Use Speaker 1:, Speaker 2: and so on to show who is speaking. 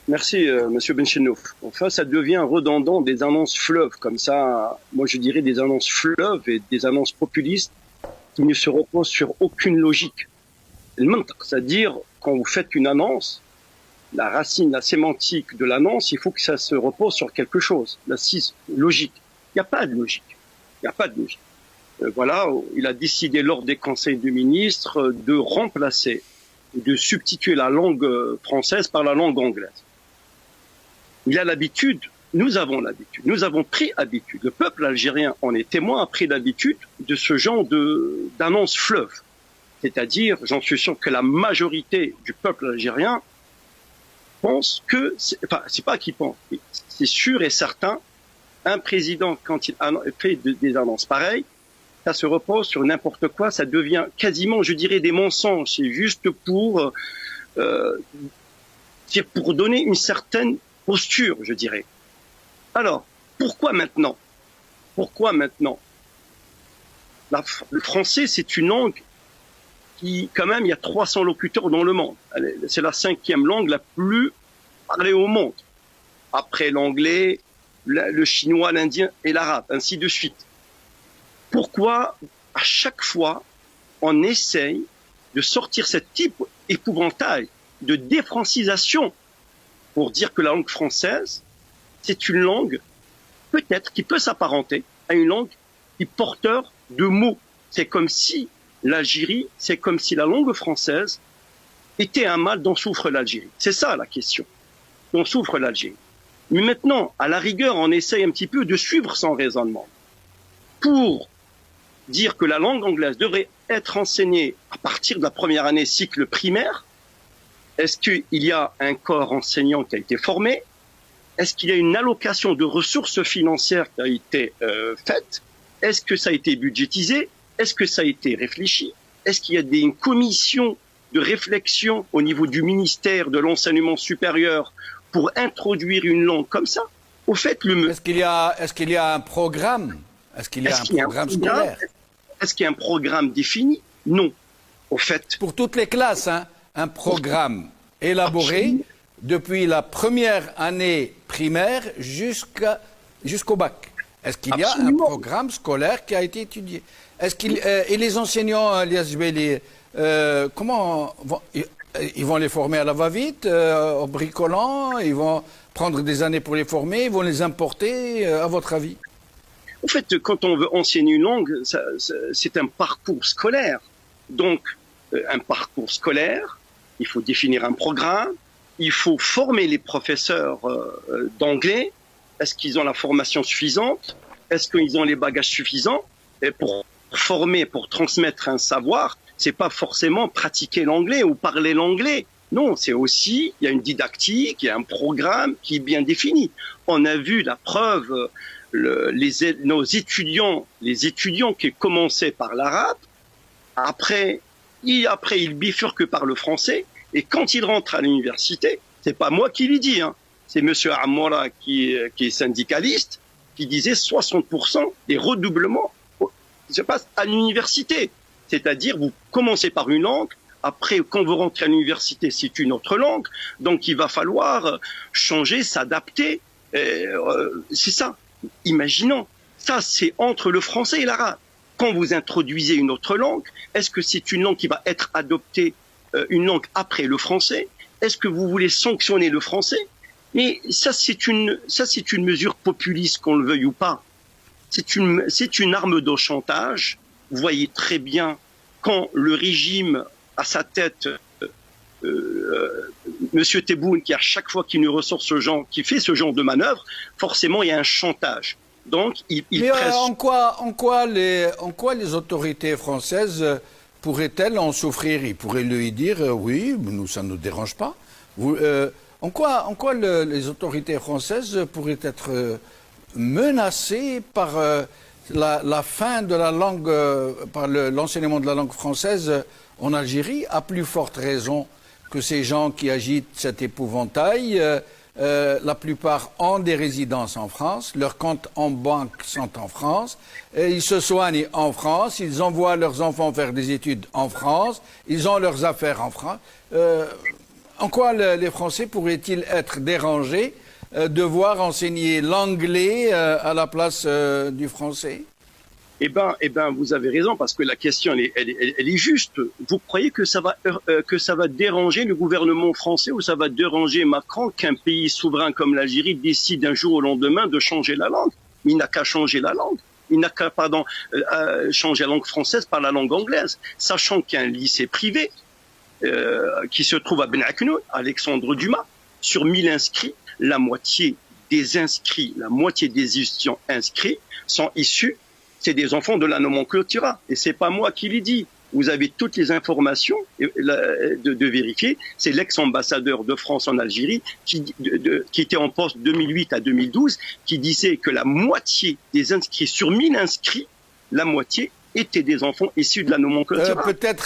Speaker 1: Merci, Monsieur Benchenouf. Enfin, ça devient redondant des annonces fleuves, comme ça, moi je dirais des annonces fleuves et des annonces populistes qui ne se reposent sur aucune logique. C'est-à-dire, quand vous faites une annonce, la racine, la sémantique de l'annonce, il faut que ça se repose sur quelque chose, logique. Il n'y a pas de logique. Il n'y a pas de logique. Voilà, il a décidé lors des conseils de ministres de remplacer, de substituer la langue française par la langue anglaise. Il a l'habitude, nous avons l'habitude, nous avons pris habitude, le peuple algérien en est témoin, a pris l'habitude de ce genre d'annonce fleuve. C'est-à-dire, j'en suis sûr que la majorité du peuple algérien pense que, c'est pas qu'il pense, c'est sûr et certain, un président, quand il fait des annonces pareilles, ça se repose sur n'importe quoi, ça devient quasiment, je dirais, des mensonges. C'est juste pour donner une certaine posture, je dirais. Alors, pourquoi maintenant? Pourquoi maintenant? Le français, c'est une langue qui, quand même, il y a 300 locuteurs dans le monde. C'est la 5e langue la plus parlée au monde. Après l'anglais, le chinois, l'indien et l'arabe, ainsi de suite. Pourquoi, à chaque fois, on essaye de sortir cette type épouvantail de défrancisation pour dire que la langue française, c'est une langue, peut-être, qui peut s'apparenter à une langue qui est porteur de mots. C'est comme si l'Algérie, c'est comme si la langue française était un mal dont souffre l'Algérie. C'est ça la question, dont souffre l'Algérie. Mais maintenant, à la rigueur, on essaye un petit peu de suivre son raisonnement pour dire que la langue anglaise devrait être enseignée à partir de la première année cycle primaire. Est-ce qu'il y a un corps enseignant qui a été formé? Est-ce qu'il y a une allocation de ressources financières qui a été faite? Est-ce que ça a été budgétisé? Est-ce que ça a été réfléchi? Est-ce qu'il y a une commission de réflexion au niveau du ministère de l'enseignement supérieur pour introduire une langue comme ça? Au fait,
Speaker 2: est-ce qu'il y a un programme? Est-ce qu'il y a un programme scolaire?
Speaker 1: Est-ce qu'il y a un programme défini? Non. Au fait.
Speaker 2: Pour toutes les classes, hein, un programme élaboré depuis la première année primaire jusqu'au bac. Est-ce qu'il y a un programme scolaire qui a été étudié? Et les enseignants, comment ils vont les former à la va-vite, en bricolant? Ils vont prendre des années pour les former? Ils vont les importer, à votre avis?
Speaker 1: En fait, quand on veut enseigner une langue, c'est un parcours scolaire. Donc, un parcours scolaire, il faut définir un programme, il faut former les professeurs d'anglais. Est-ce qu'ils ont la formation suffisante? Est-ce qu'ils ont les bagages suffisants? Et pour former, pour transmettre un savoir, c'est pas forcément pratiquer l'anglais ou parler l'anglais. Non, c'est aussi, il y a une didactique, il y a un programme qui est bien défini. On a vu la preuve, nos étudiants, les étudiants qui commençaient par l'arabe, après ils bifurquent par le français, et quand ils rentrent à l'université, c'est pas moi qui le dis, hein, c'est Monsieur Amoura qui est syndicaliste, qui disait 60% des redoublements se passent à l'université. C'est-à-dire, vous commencez par une langue, après, quand vous rentrez à l'université, c'est une autre langue, donc il va falloir changer, s'adapter. C'est ça. Imaginons, ça c'est entre le français et l'arabe. Quand vous introduisez une autre langue, est-ce que c'est une langue qui va être adoptée, une langue après le français? Est-ce que vous voulez sanctionner le français? Mais ça c'est une mesure populiste, qu'on le veuille ou pas. C'est une arme de chantage. Vous voyez très bien quand le régime à sa tête, Monsieur Tebboune, qui à chaque fois qu'il nous ressort qui fait ce genre de manœuvre, forcément il y a un chantage. Donc
Speaker 2: Mais en quoi les autorités françaises pourraient-elles en souffrir? Ils pourraient lui dire oui, nous ça ne nous dérange pas. En quoi les autorités françaises pourraient être menacées par la fin de la langue, par l'enseignement de la langue française en Algérie, à plus forte raison que ces gens qui agitent cet épouvantail, la plupart ont des résidences en France, leurs comptes en banque sont en France, et ils se soignent en France, ils envoient leurs enfants faire des études en France, ils ont leurs affaires en France. En quoi les Français pourraient-ils être dérangés de voir enseigner l'anglais à la place du français?
Speaker 1: Eh ben, vous avez raison, parce que la question, elle est juste. Vous croyez que ça va déranger le gouvernement français, ou ça va déranger Macron qu'un pays souverain comme l'Algérie décide un jour au lendemain de changer la langue? Il n'a qu'à changer la langue. Il n'a qu'à, changer la langue française par la langue anglaise, sachant qu'il y a un lycée privé qui se trouve à Ben Aknoun, Alexandre Dumas. Sur 1000 inscrits, la moitié des étudiants inscrits sont issus, c'est des enfants de la nomenclature. Et c'est pas moi qui l'ai dit. Vous avez toutes les informations de vérifier. C'est l'ex-ambassadeur de France en Algérie qui était en poste 2008 à 2012, qui disait que la moitié des inscrits, sur 1000 inscrits, la moitié étaient des enfants issus de la nomenclature.
Speaker 2: Peut-être